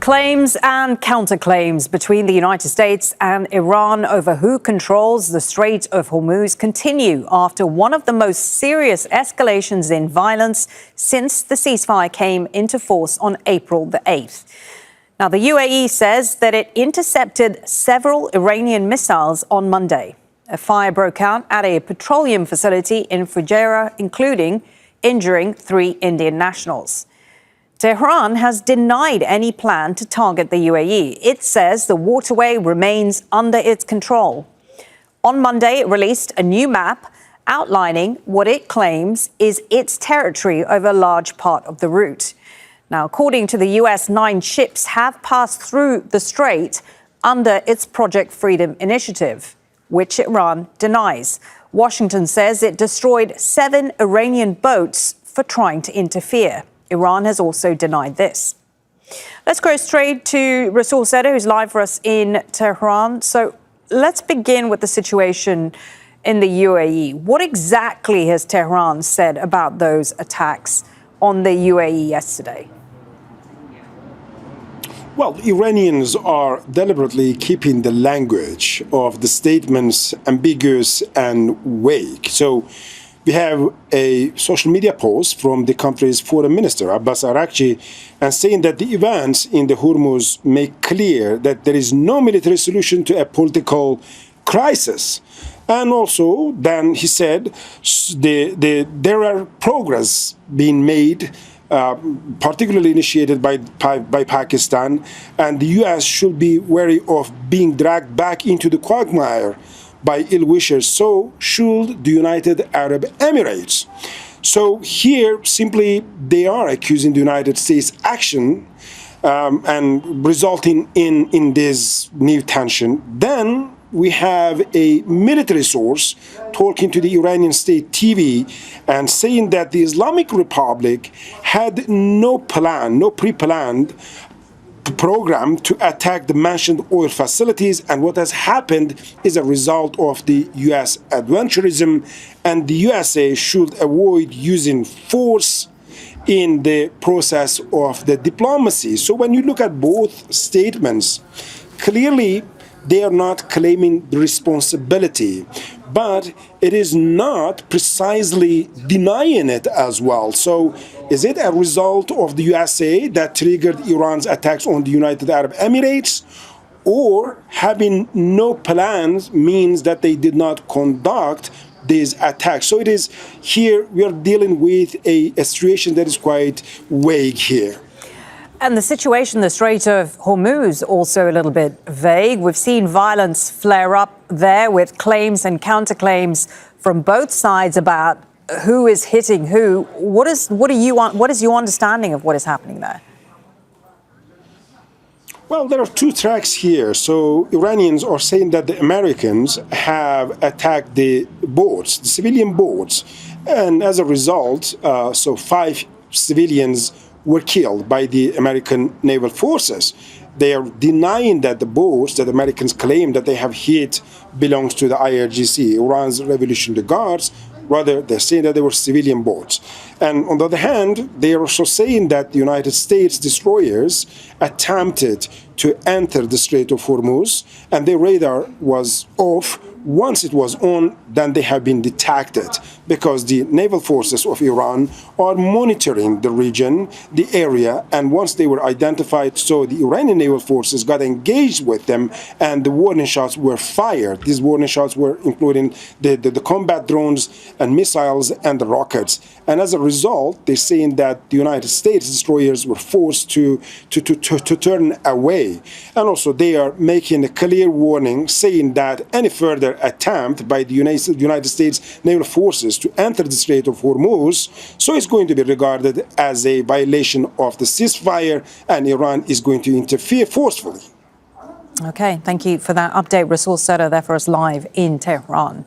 Claims and counterclaims between the United States and Iran over who controls the Strait of Hormuz continue after one of the most serious escalations in violence since the ceasefire came into force on April the 8th. Now, the UAE says that it intercepted several Iranian missiles on Monday. A fire broke out at a petroleum facility in Fujairah, including injuring 3 Indian nationals. Tehran has denied any plan to target the UAE. It says the waterway remains under its control. On Monday, it released a new map outlining what it claims is its territory over a large part of the route. Now, according to the US, 9 ships have passed through the strait under its Project Freedom initiative, which Iran denies. Washington says it destroyed 7 Iranian boats for trying to interfere. Iran has also denied this. Let's go straight to Resul, who's live for us in Tehran. So let's begin with the situation in the UAE. What exactly has Tehran said about those attacks on the UAE yesterday? Well, Iranians are deliberately keeping the language of the statements ambiguous and vague. So we have a social media post from the country's foreign minister, Abbas Araghchi, and saying that the events in the Hormuz make clear that there is no military solution to a political crisis. And also, then he said there are progress being made, particularly initiated by Pakistan, and the U.S. should be wary of being dragged back into the quagmire by ill-wishers. So should the United Arab Emirates. So here, simply, they are accusing the United States action and resulting in this new tension. Then we have a military source talking to the Iranian state TV and saying that the Islamic Republic had no pre-planned program to attack the mentioned oil facilities, and what has happened is a result of the U.S. adventurism, and the USA should avoid using force in the process of the diplomacy. So when you look at both statements, clearly they are not claiming the responsibility, but it is not precisely denying it as well. So is it a result of the USA that triggered Iran's attacks on the United Arab Emirates? Or having no plans means that they did not conduct these attacks? So it is here we are dealing with a situation that is quite vague here. And the situation, the Strait of Hormuz, also a little bit vague. We've seen violence flare up there with claims and counterclaims from both sides about who is hitting who. What is your understanding of what is happening there? Well, there are 2 tracks here. So Iranians are saying that the Americans have attacked the boats, the civilian boats, and as a result, so 5 civilians were killed by the American naval forces. They are denying that the boats that Americans claim that they have hit belongs to the IRGC, Iran's Revolutionary Guards. Rather, they're saying that they were civilian boats. And on the other hand, they are also saying that the United States destroyers attempted to enter the Strait of Hormuz, and their radar was off. Once it was on, then they have been detected because the naval forces of Iran are monitoring the region, the area, and once they were identified, so the Iranian naval forces got engaged with them and the warning shots were fired. These warning shots were including the combat drones and missiles and the rockets. And as a result, they're saying that the United States destroyers were forced to turn away. And also they are making a clear warning saying that any further attempt by the United States naval forces to enter the Strait of Hormuz, so it's going to be regarded as a violation of the ceasefire, and Iran is going to interfere forcefully. Okay, thank you for that update. Resul Serdar there for us live in Tehran.